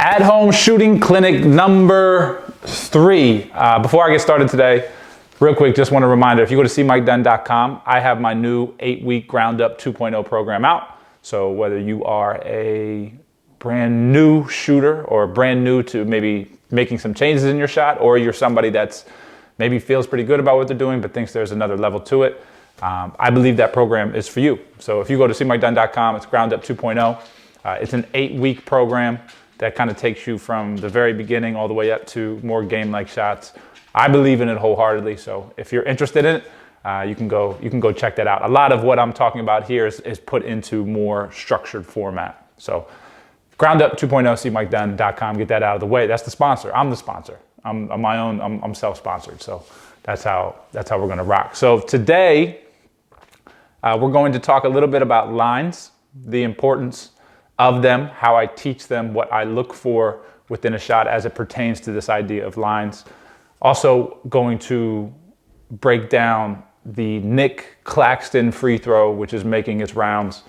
At-home shooting clinic number 3. Before I get started today, real quick, just want to remind you, if you go to cmikedunn.com, I have my new 8-week Ground Up 2.0 program out. So whether you are a brand new shooter or brand new to maybe making some changes in your shot, or you're somebody that's maybe feels pretty good about what they're doing but thinks there's another level to it, I believe that program is for you. So if you go to cmikedunn.com, it's Ground Up 2.0. It's an 8-week program that kind of takes you from the very beginning all the way up to more game-like shots. I believe in it wholeheartedly, so if you're interested in it, you can go check that out. A lot of what I'm talking about here is put into more structured format. So Ground Up 2.0, cmikedunn.com, get that out of the way. That's the sponsor. I'm the sponsor. I'm my own. I'm self-sponsored. So that's how we're going to rock. So today we're going to talk a little bit about lines, the importance of them, how I teach them, what I look for within a shot as it pertains to this idea of lines. Also going to break down the Nic Claxton free throw, which is making its rounds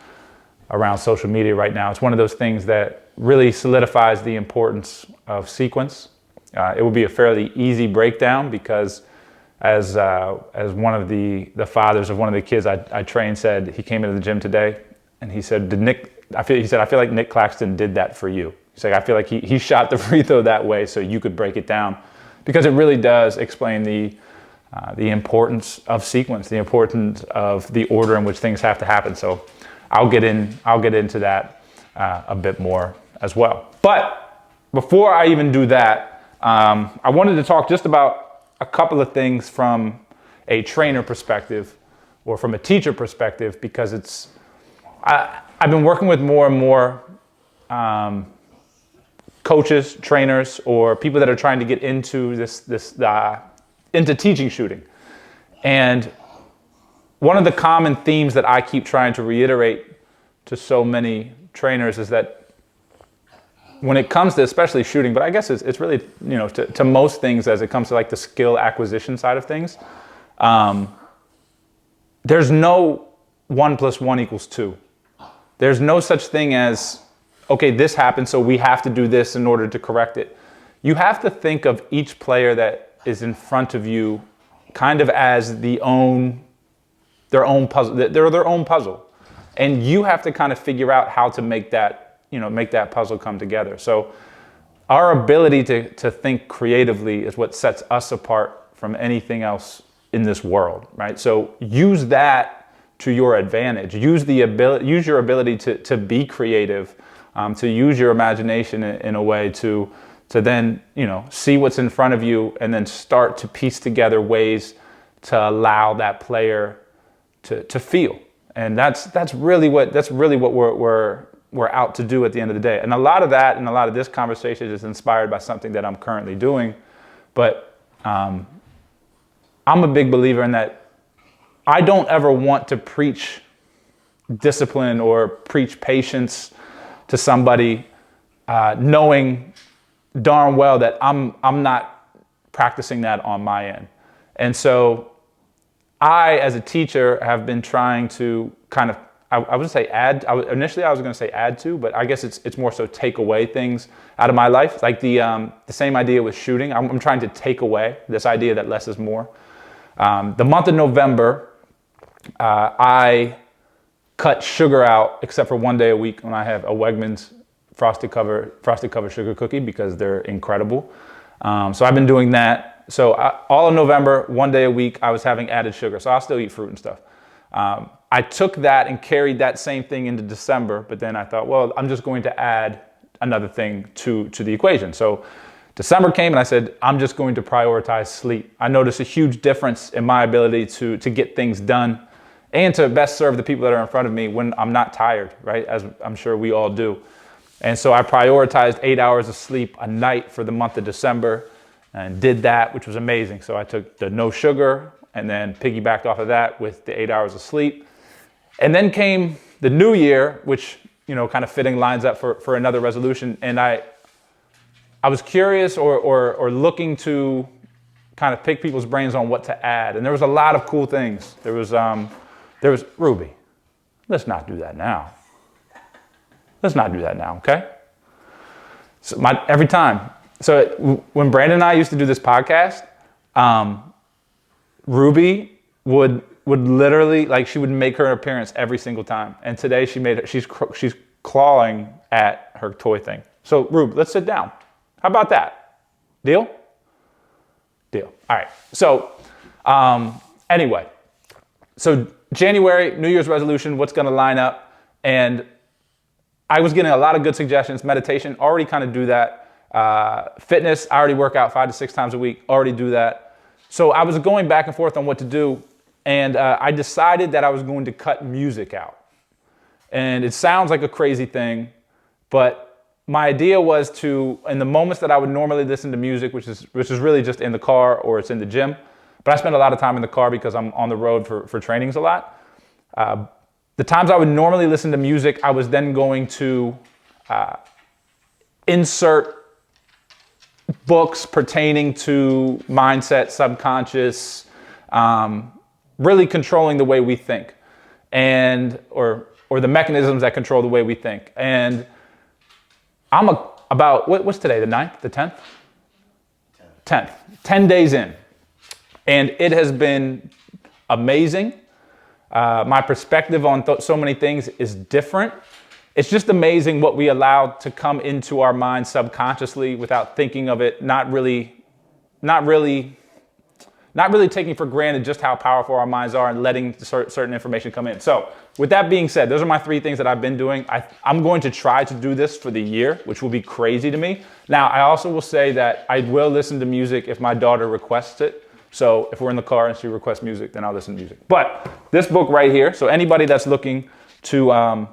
around social media right now. It's one of those things that really solidifies the importance of sequence. It will be a fairly easy breakdown because as one of the fathers of one of the kids I trained said, he came into the gym today and he said, I feel like Nic Claxton did that for you. He's like, I feel like he shot the free throw that way so you could break it down, because it really does explain the importance of sequence, the importance of the order in which things have to happen. So I'll get into that a bit more as well. But before I even do that, I wanted to talk just about a couple of things from a trainer perspective or from a teacher perspective, because I've been working with more and more coaches, trainers, or people that are trying to get into into teaching shooting. And one of the common themes that I keep trying to reiterate to so many trainers is that when it comes to especially shooting, but I guess it's really, to most things as it comes to like the skill acquisition side of things, there's no 1 + 1 = 2. There's no such thing as, okay, this happened, so we have to do this in order to correct it. You have to think of each player that is in front of you kind of as their own puzzle. They're their own puzzle. And you have to kind of figure out how to make that puzzle come together. So our ability to think creatively is what sets us apart from anything else in this world, right? So use that to your advantage. Use your ability to be creative, to use your imagination in a way to then see what's in front of you and then start to piece together ways to allow that player to feel. And that's really what we're out to do at the end of the day. And a lot of that and a lot of this conversation is inspired by something that I'm currently doing. But I'm a big believer in that I don't ever want to preach discipline or preach patience to somebody, knowing darn well that I'm not practicing that on my end. And so I, as a teacher, have been trying to kind of, I would say initially I was going to say add to, but I guess it's more so take away things out of my life. Like the same idea with shooting. I'm trying to take away this idea that less is more. The month of November, I cut sugar out except for one day a week when I have a Wegmans frosted cover sugar cookie, because they're incredible. So I've been doing that. So all of November, one day a week, I was having added sugar. So I'll still eat fruit and stuff. I took that and carried that same thing into December, but then I thought, well, I'm just going to add another thing to the equation. So December came and I said, I'm just going to prioritize sleep. I noticed a huge difference in my ability to get things done and to best serve the people that are in front of me when I'm not tired, right? As I'm sure we all do. And so I prioritized 8 hours of sleep a night for the month of December and did that, which was amazing. So I took the no sugar and then piggybacked off of that with the 8 hours of sleep. And then came the new year, which, kind of fitting lines up for another resolution. And I was curious or looking to kind of pick people's brains on what to add. And there was a lot of cool things. There was Ruby, let's not do that now. Let's not do that now, okay? So every time. So when Brandon and I used to do this podcast, Ruby would literally, like, she would make her appearance every single time. And today she's clawing at her toy thing. So Rube, let's sit down. How about that? Deal? Deal. All right. So anyway, so January, New Year's resolution, what's going to line up? And I was getting a lot of good suggestions. Meditation, already kind of do that. Fitness, I already work out 5 to 6 times a week, already do that. So I was going back and forth on what to do. And I decided that I was going to cut music out. And it sounds like a crazy thing, but my idea was to, in the moments that I would normally listen to music, which is really just in the car or it's in the gym, but I spend a lot of time in the car because I'm on the road for trainings a lot. The times I would normally listen to music, I was then going to insert books pertaining to mindset, subconscious, really controlling the way we think, and or the mechanisms that control the way we think. And I'm about, what's today, the 9th, the 10th? 10th. 10 days in. And it has been amazing. My perspective on so many things is different. It's just amazing what we allow to come into our mind subconsciously without thinking of it, not really taking for granted just how powerful our minds are and letting certain information come in. So with that being said, those are my 3 things that I've been doing. I'm going to try to do this for the year, which will be crazy to me. Now, I also will say that I will listen to music if my daughter requests it. So if we're in the car and she requests music, then I'll listen to music. But this book right here, so anybody that's looking to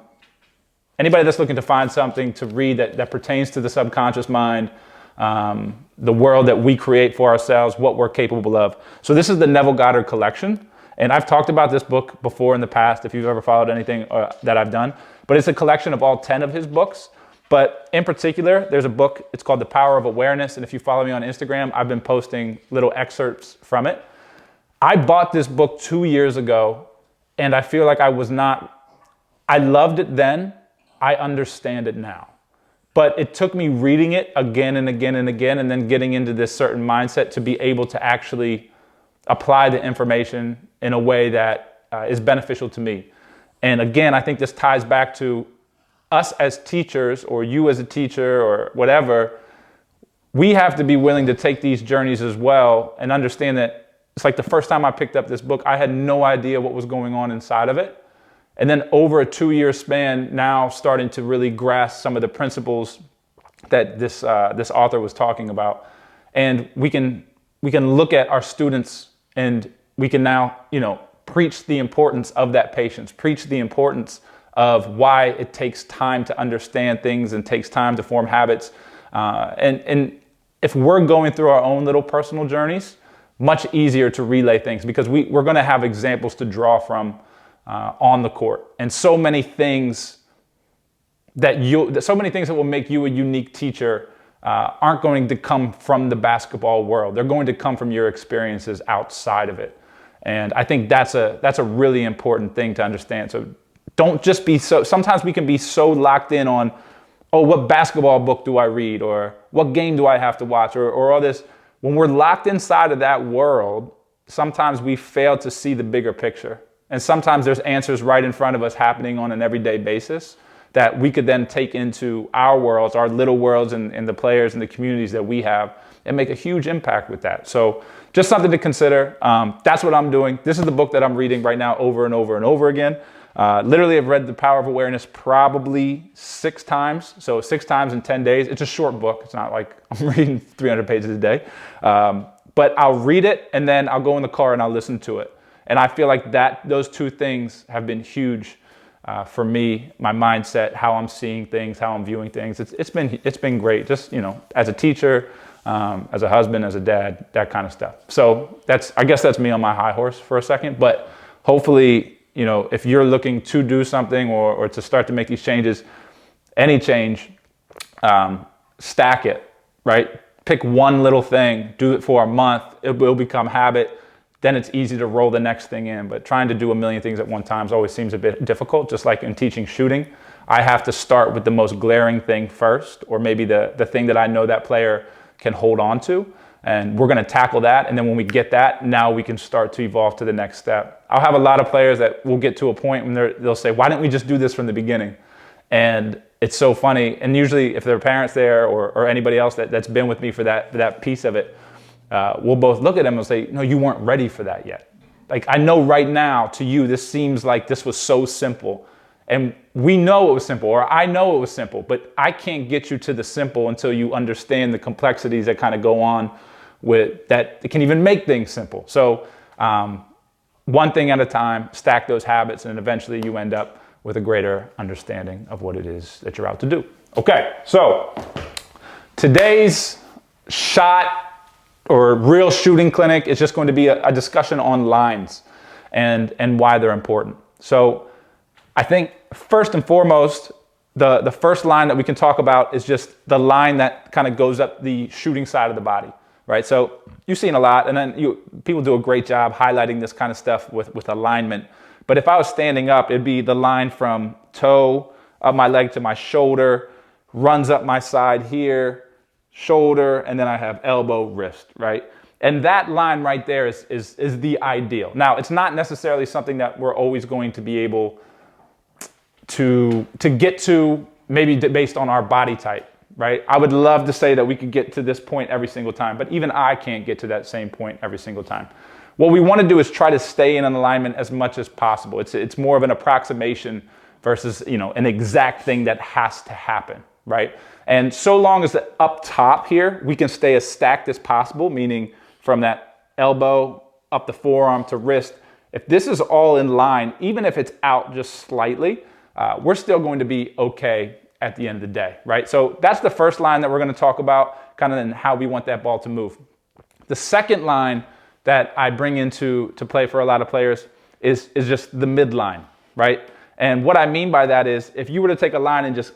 find something to read that pertains to the subconscious mind, the world that we create for ourselves, what we're capable of. So this is the Neville Goddard collection. And I've talked about this book before in the past, if you've ever followed anything that I've done. But it's a collection of all 10 of his books. But in particular, there's a book, it's called The Power of Awareness. And if you follow me on Instagram, I've been posting little excerpts from it. I bought this book 2 years ago, and I feel like I loved it then. I understand it now. But it took me reading it again and again and again, and then getting into this certain mindset to be able to actually apply the information in a way that is beneficial to me. And again, I think this ties back to us as teachers, or you as a teacher, or whatever. We have to be willing to take these journeys as well and understand that it's like the first time I picked up this book, I had no idea what was going on inside of it. And then over a 2-year span, now starting to really grasp some of the principles that this author was talking about. And we can look at our students, and we can now, preach the importance of that patience, preach the importance of why it takes time to understand things and takes time to form habits. And if we're going through our own little personal journeys, much easier to relay things, because we're going to have examples to draw from on the court. And so many things that will make you a unique teacher aren't going to come from the basketball world. They're going to come from your experiences outside of it. And I think that's a really important thing to understand. So don't just be sometimes we can be so locked in on, oh, what basketball book do I read? Or what game do I have to watch? Or all this. When we're locked inside of that world, sometimes we fail to see the bigger picture. And sometimes there's answers right in front of us happening on an everyday basis that we could then take into our worlds, our little worlds, and the players and the communities that we have, and make a huge impact with that. So just something to consider. That's what I'm doing. This is the book that I'm reading right now over and over and over again. Literally, I've read The Power of Awareness probably 6 times. So 6 times in 10 days. It's a short book. It's not like I'm reading 300 pages a day. But I'll read it, and then I'll go in the car and I'll listen to it. And I feel like those 2 things have been huge for me, my mindset, how I'm seeing things, how I'm viewing things. It's been great, just, as a teacher, as a husband, as a dad, that kind of stuff. So I guess that's me on my high horse for a second. But hopefully, if you're looking to do something or to start to make these changes, any change, stack it, right? Pick one little thing, do it for a month, it will become habit. Then it's easy to roll the next thing in. But trying to do a million things at one time always seems a bit difficult, just like in teaching shooting. I have to start with the most glaring thing first, or maybe the thing that I know that player can hold on to. And we're going to tackle that. And then when we get that, now we can start to evolve to the next step. I'll have a lot of players that will get to a point when they'll say, why didn't we just do this from the beginning? And it's so funny. And usually if there are parents there or anybody else that's been with me for that piece of it, we'll both look at them and say, no, you weren't ready for that yet. Like, I know right now to you, this seems like this was so simple. And we know it was simple, or I know it was simple, but I can't get you to the simple until you understand the complexities that kind of go on with that. It can even make things simple. So one thing at a time, stack those habits, and eventually you end up with a greater understanding of what it is that you're out to do. Okay, so today's shot or real shooting clinic is just going to be a discussion on lines and why they're important. So I think first and foremost, the first line that we can talk about is just the line that kind of goes up the shooting side of the body, right? So you've seen a lot, and then people do a great job highlighting this kind of stuff with alignment. But if I was standing up, it'd be the line from toe up my leg to my shoulder, runs up my side here, shoulder, and then I have elbow, wrist, right? And that line right there is the ideal. Now, it's not necessarily something that we're always going to be able to get to, maybe based on our body type, right? I would love to say that we could get to this point every single time, but even I can't get to that same point every single time. What we want to do is try to stay in an alignment as much as possible. It's more of an approximation versus, an exact thing that has to happen, right? And so long as up top here, we can stay as stacked as possible, meaning from that elbow up the forearm to wrist. If this is all in line, even if it's out just slightly, we're still going to be okay at the end of the day, right? So that's the first line that we're going to talk about, kind of in how we want that ball to move. The second line that I bring into play for a lot of players is just the midline, right? And what I mean by that is, if you were to take a line and just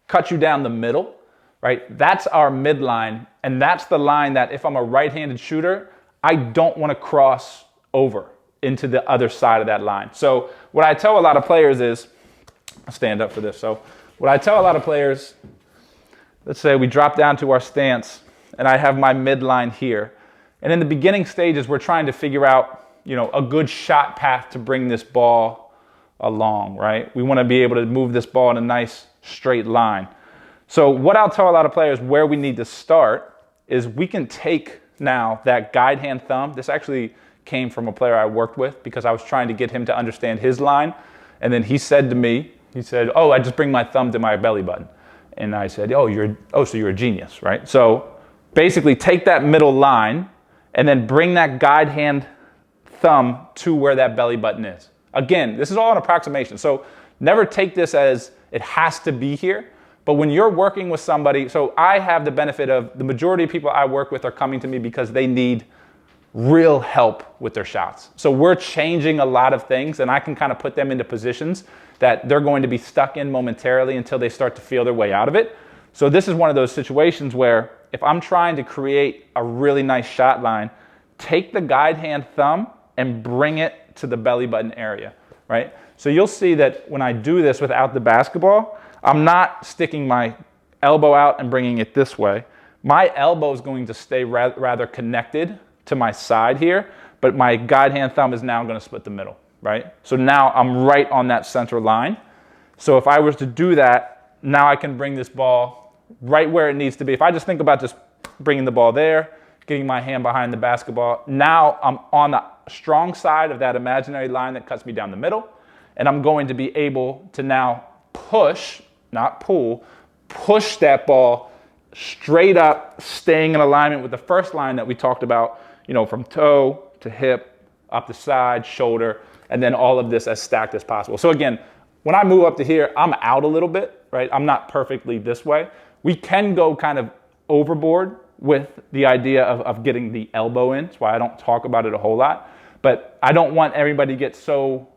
cut you down the middle, right? That's our midline, and that's the line that if I'm a right-handed shooter, I don't want to cross over into the other side of that line. So what I tell a lot of players is, I'll stand up for this. So what I tell a lot of players, let's say we drop down to our stance and I have my midline here. And in the beginning stages, we're trying to figure out, a good shot path to bring this ball along, right? We want to be able to move this ball in a nice straight line. So what I'll tell a lot of players where we need to start is we can take now that guide hand thumb. This actually came from a player I worked with because I was trying to get him to understand his line. And then he said to me, I just bring my thumb to my belly button. And I said, so you're a genius, right? So basically take that middle line and then bring that guide hand thumb to where that belly button is. Again, this is all an approximation. So never take this as it has to be here. But when you're working with somebody, so I have the benefit of the majority of people I work with are coming to me because they need real help with their shots. So we're changing a lot of things, and I can kind of put them into positions that they're going to be stuck in momentarily until they start to feel their way out of it. So this is one of those situations where if I'm trying to create a really nice shot line, take the guide hand thumb and bring it to the belly button area, right? So you'll see that when I do this without the basketball, I'm not sticking my elbow out and bringing it this way. My elbow is going to stay rather connected to my side here, but my guide hand thumb is now going to split the middle, right? So now I'm right on that center line. So if I was to do that, now I can bring this ball right where it needs to be. If I just think about just bringing the ball there, getting my hand behind the basketball, now I'm on the strong side of that imaginary line that cuts me down the middle, and I'm going to be able to now push, not pull, push that ball straight up, staying in alignment with the first line that we talked about, from toe to hip, up the side, shoulder, and then all of this as stacked as possible. So again, when I move up to here, I'm out a little bit, right? I'm not perfectly this way. We can go kind of overboard with the idea of getting the elbow in. That's why I don't talk about it a whole lot. But I don't want everybody to get so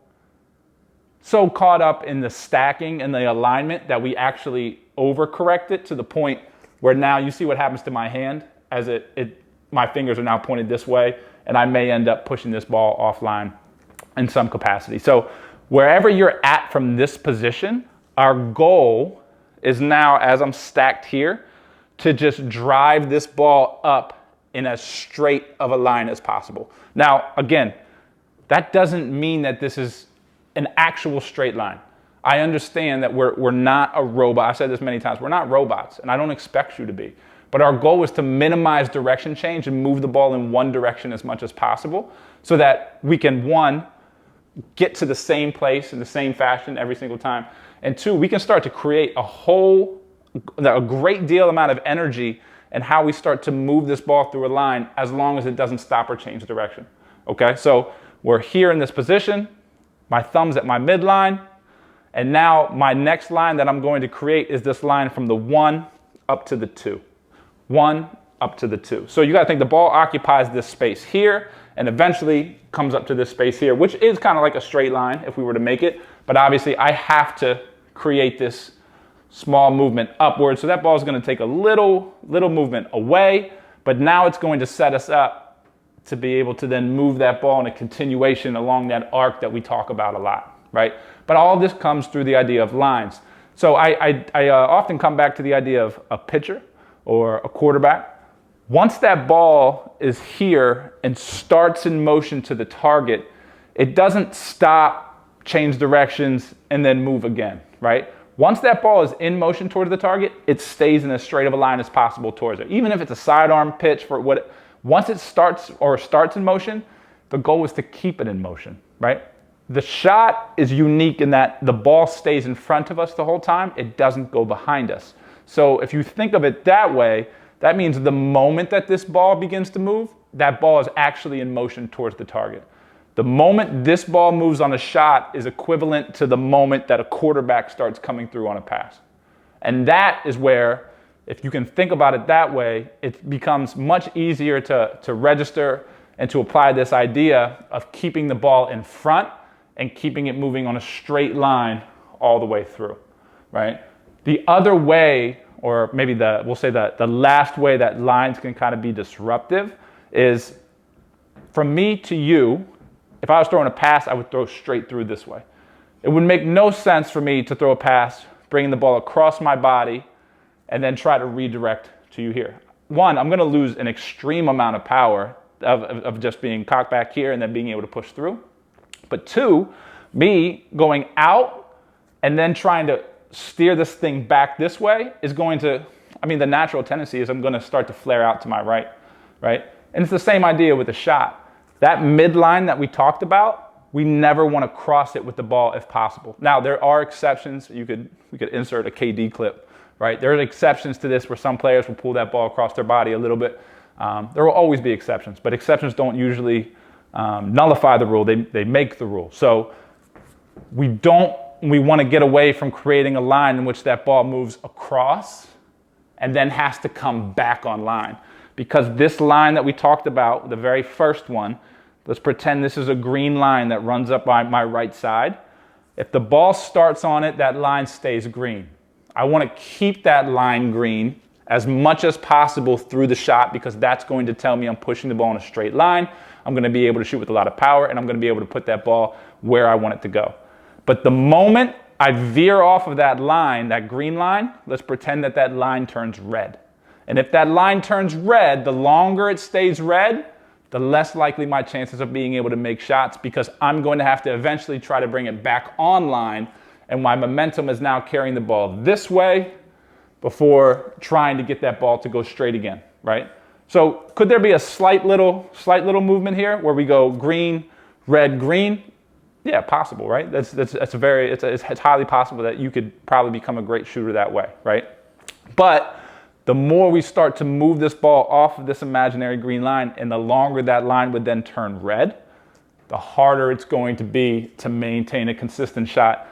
caught up in the stacking and the alignment that we actually overcorrect it to the point where now you see what happens to my hand as my fingers are now pointed this way, and I may end up pushing this ball offline in some capacity. So wherever you're at from this position, Our goal is now, as I'm stacked here, to just drive this ball up in as straight of a line as possible. Now, again, that doesn't mean that this is an actual straight line. I understand that we're not a robot. I've said this many times. We're not robots, and I don't expect you to be. But our goal is to minimize direction change and move the ball in one direction as much as possible so that we can, one, get to the same place in the same fashion every single time, and two, we can start to create a great deal amount of energy in how we start to move this ball through a line as long as it doesn't stop or change direction. Okay, so we're here in this position, my thumb's at my midline, and now my next line that I'm going to create is this line from the 1 up to the 2. 1 up to the 2. So you got to think the ball occupies this space here and eventually comes up to this space here, which is kind of like a straight line if we were to make it. But obviously I have to create this small movement upward. So that ball is going to take a little movement away, but now it's going to set us up to be able to then move that ball in a continuation along that arc that we talk about a lot, right? But all of this comes through the idea of lines. So I often come back to the idea of a pitcher or a quarterback. Once that ball is here and starts in motion to the target, it doesn't stop, change directions, and then move again, right? Once that ball is in motion towards the target, it stays in as straight of a line as possible towards it. Even if it's a sidearm pitch once it starts in motion, the goal is to keep it in motion, right? The shot is unique in that the ball stays in front of us the whole time. It doesn't go behind us. So if you think of it that way, that means the moment that this ball begins to move, that ball is actually in motion towards the target. The moment this ball moves on a shot is equivalent to the moment that a quarterback starts coming through on a pass. And that is where, if you can think about it that way, it becomes much easier to register and to apply this idea of keeping the ball in front and keeping it moving on a straight line all the way through, right? The other way, or maybe we'll say that the last way that lines can kind of be disruptive is from me to you. If I was throwing a pass, I would throw straight through this way. It would make no sense for me to throw a pass, bringing the ball across my body, and then try to redirect to you here. One, I'm going to lose an extreme amount of power of just being cocked back here and then being able to push through. But two, me going out and then trying to steer this thing back this way is going to, the natural tendency is I'm going to start to flare out to my right? And it's the same idea with a shot. That midline that we talked about, we never want to cross it with the ball if possible. Now, there are exceptions. We could insert a KD clip, right? There are exceptions to this where some players will pull that ball across their body a little bit. There will always be exceptions, but exceptions don't usually nullify the rule. They make the rule. So we want to get away from creating a line in which that ball moves across and then has to come back online. Because this line that we talked about, the very first one, let's pretend this is a green line that runs up my right side. If the ball starts on it, that line stays green. I want to keep that line green as much as possible through the shot because that's going to tell me I'm pushing the ball in a straight line. I'm going to be able to shoot with a lot of power, and I'm going to be able to put that ball where I want it to go. But the moment I veer off of that line, that green line, let's pretend that line turns red. And if that line turns red, the longer it stays red, the less likely my chances of being able to make shots because I'm going to have to eventually try to bring it back online, and my momentum is now carrying the ball this way before trying to get that ball to go straight again, right? So could there be a slight little movement here where we go green, red, green? Yeah, possible, right? It's highly possible that you could probably become a great shooter that way, right? But the more we start to move this ball off of this imaginary green line and the longer that line would then turn red, the harder it's going to be to maintain a consistent shot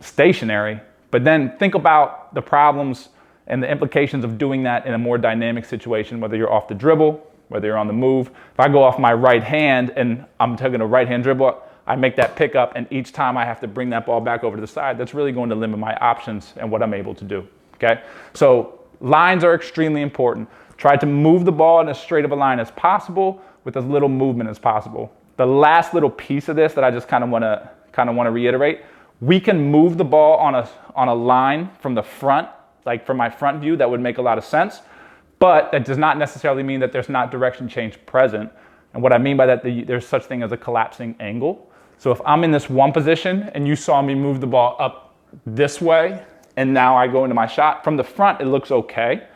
stationary. But then think about the problems and the implications of doing that in a more dynamic situation, whether you're off the dribble, whether you're on the move. If I go off my right hand and I'm taking a right hand dribble, I make that pickup, and each time I have to bring that ball back over to the side, that's really going to limit my options and what I'm able to do, okay? So lines are extremely important. Try to move the ball in as straight of a line as possible with as little movement as possible. The last little piece of this that I just kind of want to reiterate, We can move the ball on a line from the front, like from my front view, that would make a lot of sense. But that does not necessarily mean that there's not direction change present. And what I mean by that, there's such thing as a collapsing angle. So if I'm in this one position and you saw me move the ball up this way, and now I go into my shot, from the front, it looks okay.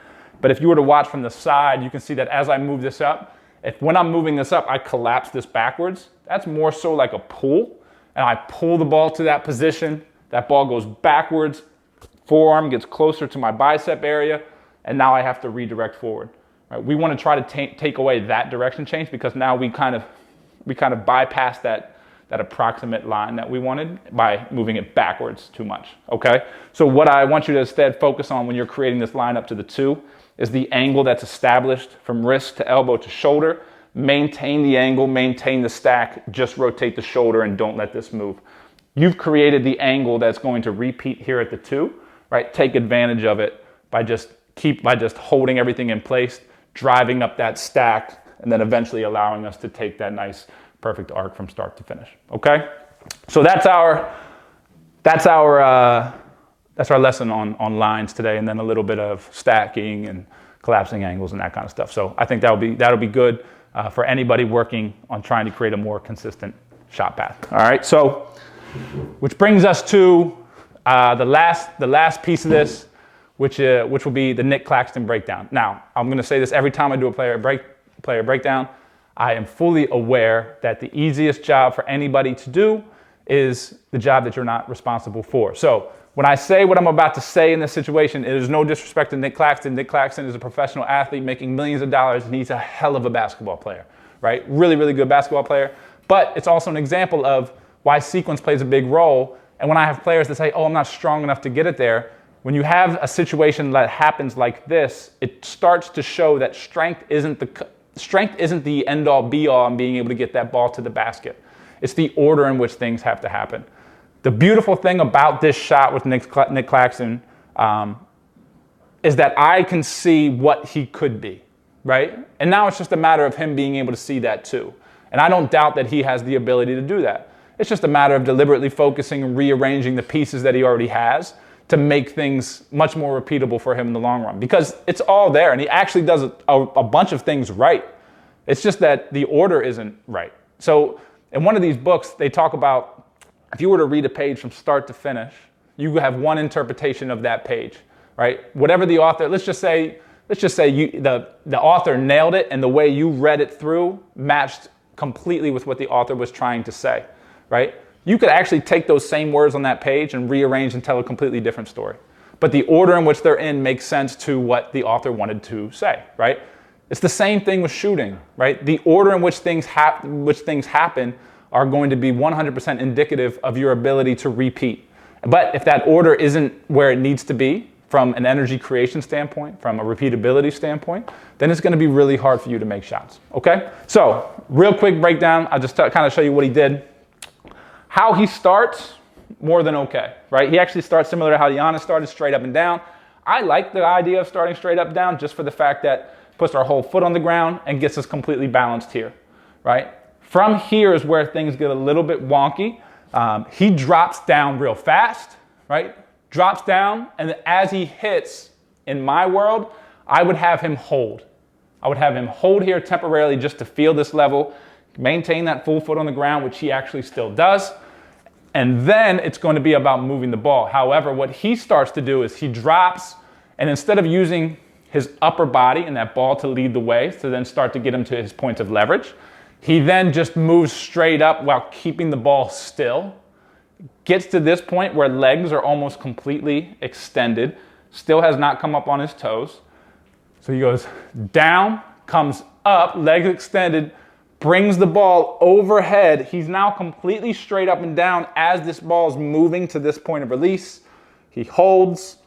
But if you were to watch from the side, you can see that as I move this up, when I'm moving this up, I collapse this backwards. That's more so like a pull. And I pull the ball to that position. That ball goes backwards. Forearm gets closer to my bicep area. And now I have to redirect forward. Right? We want to try to take away that direction change, because now we kind of bypass that approximate line that we wanted by moving it backwards too much, okay? So what I want you to instead focus on when you're creating this line up to the 2 is the angle that's established from wrist to elbow to shoulder. Maintain the angle, maintain the stack, just rotate the shoulder and don't let this move. You've created the angle that's going to repeat here at the 2, right? Take advantage of it by just holding everything in place, driving up that stack, and then eventually allowing us to take that nice perfect arc from start to finish. Okay, so that's our lesson on lines today, and then a little bit of stacking and collapsing angles and that kind of stuff. So I think that'll be good for anybody working on trying to create a more consistent shot path. All right, so which brings us to the last piece of this, which will be the Nick Claxton breakdown. Now I'm going to say this every time I do a player breakdown. I am fully aware that the easiest job for anybody to do is the job that you're not responsible for. So when I say what I'm about to say in this situation, it is no disrespect to Nick Claxton. Nick Claxton is a professional athlete making millions of dollars, and he's a hell of a basketball player, right? Really, really good basketball player. But it's also an example of why sequence plays a big role. And when I have players that say, oh, I'm not strong enough to get it there, when you have a situation that happens like this, it starts to show that strength isn't the end-all, be-all in being able to get that ball to the basket. It's the order in which things have to happen. The beautiful thing about this shot with Nick Claxton is that I can see what he could be, right? And now it's just a matter of him being able to see that too. And I don't doubt that he has the ability to do that. It's just a matter of deliberately focusing and rearranging the pieces that he already has to make things much more repeatable for him in the long run, because it's all there and he actually does a bunch of things right. It's just that the order isn't right. So in one of these books, they talk about if you were to read a page from start to finish, you have one interpretation of that page, right? Whatever the author, let's just say the author nailed it and the way you read it through matched completely with what the author was trying to say, right? You could actually take those same words on that page and rearrange and tell a completely different story. But the order in which they're in makes sense to what the author wanted to say, right? It's the same thing with shooting, right? The order in which things happen are going to be 100% indicative of your ability to repeat. But if that order isn't where it needs to be from an energy creation standpoint, from a repeatability standpoint, then it's going to be really hard for you to make shots, okay? So real quick breakdown. I'll just kind of show you what he did. How he starts, more than okay, right? He actually starts similar to how Giannis started, straight up and down. I like the idea of starting straight up down just for the fact that it puts our whole foot on the ground and gets us completely balanced here, right? From here is where things get a little bit wonky. He drops down real fast, right? Drops down, and as he hits, in my world, I would have him hold. I would have him hold here temporarily just to feel this level, maintain that full foot on the ground, which he actually still does. And then it's going to be about moving the ball. However, what he starts to do is he drops, and instead of using his upper body and that ball to lead the way to then start to get him to his points of leverage, he then just moves straight up while keeping the ball still. Gets to this point where legs are almost completely extended, still has not come up on his toes. So he goes down, comes up, legs extended, brings the ball overhead. He's now completely straight up and down as this ball is moving to this point of release. He holds,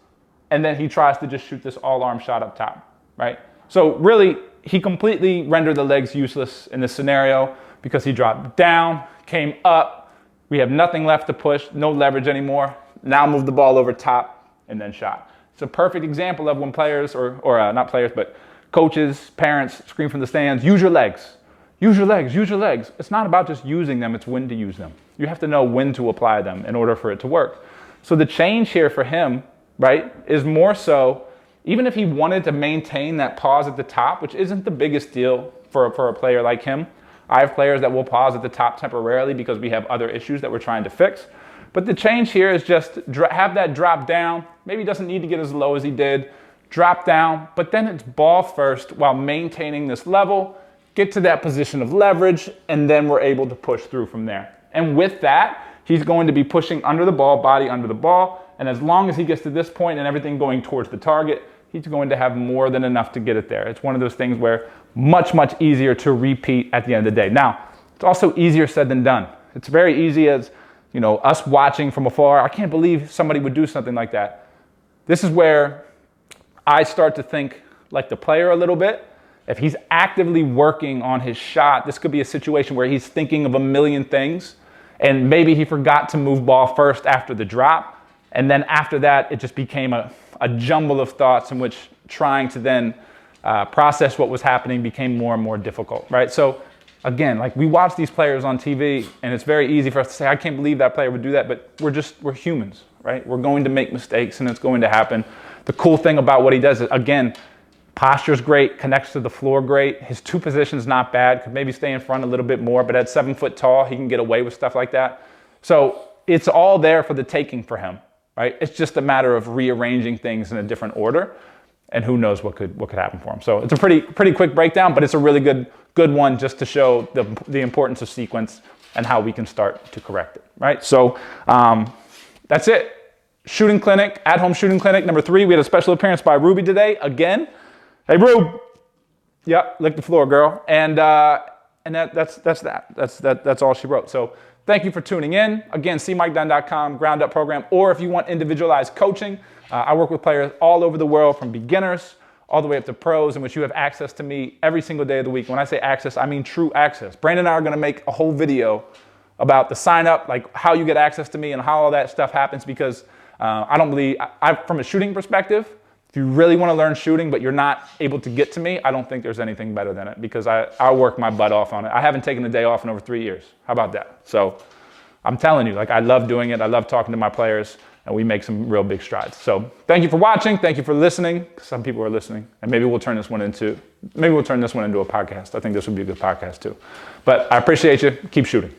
and then he tries to just shoot this all-arm shot up top, right? So really, he completely rendered the legs useless in this scenario because he dropped down, came up. We have nothing left to push, no leverage anymore. Now move the ball over top and then shot. It's a perfect example of when players, or not players, but coaches, parents scream from the stands, use your legs. use your legs, use your legs. It's not about just using them, it's when to use them. You have to know when to apply them in order for it to work. So the change here for him, right, is more so, even if he wanted to maintain that pause at the top, which isn't the biggest deal for a player like him. I have players that will pause at the top temporarily because we have other issues that we're trying to fix. But the change here is just have that drop down. Maybe he doesn't need to get as low as he did. Drop down, but then it's ball first while maintaining this level, get to that position of leverage, and then we're able to push through from there. And with that, he's going to be pushing under the ball, body under the ball, and as long as he gets to this point and everything going towards the target, he's going to have more than enough to get it there. It's one of those things where much, much easier to repeat at the end of the day. Now, it's also easier said than done. It's very easy as, you know, us watching from afar. I can't believe somebody would do something like that. This is where I start to think like the player a little bit. If he's actively working on his shot, this could be a situation where he's thinking of a million things, and maybe he forgot to move ball first after the drop, and then after that, it just became a jumble of thoughts in which trying to then process what was happening became more and more difficult, right? So again, like we watch these players on TV, and it's very easy for us to say, I can't believe that player would do that, but we're humans, right? We're going to make mistakes, and it's going to happen. The cool thing about what he does is, again, posture's great, connects to the floor great. His two positions not bad, could maybe stay in front a little bit more, but at 7 foot tall, he can get away with stuff like that. So it's all there for the taking for him, right? It's just a matter of rearranging things in a different order, and who knows what could happen for him. So it's a pretty quick breakdown, but it's a really good one just to show the importance of sequence and how we can start to correct it, right? So that's it. Shooting clinic, at-home shooting clinic number 3. We had a special appearance by Ruby today. Again, hey Rube, yep, lick the floor, girl. And that's that. That's all she wrote. So thank you for tuning in. Again, cmikedunn.com, Ground Up program. Or if you want individualized coaching, I work with players all over the world, from beginners all the way up to pros, in which you have access to me every single day of the week. When I say access, I mean true access. Brandon and I are going to make a whole video about the sign up, like how you get access to me and how all that stuff happens, because I don't believe, from a shooting perspective, if you really want to learn shooting but you're not able to get to me, I don't think there's anything better than it, because I work my butt off on it. I haven't taken a day off in over 3 years. How about that? So I'm telling you, like, I love doing it. I love talking to my players, and we make some real big strides. So thank you for watching. Thank you for listening. Some people are listening, and maybe we'll turn this one into a podcast. I think this would be a good podcast too. But I appreciate you. Keep shooting.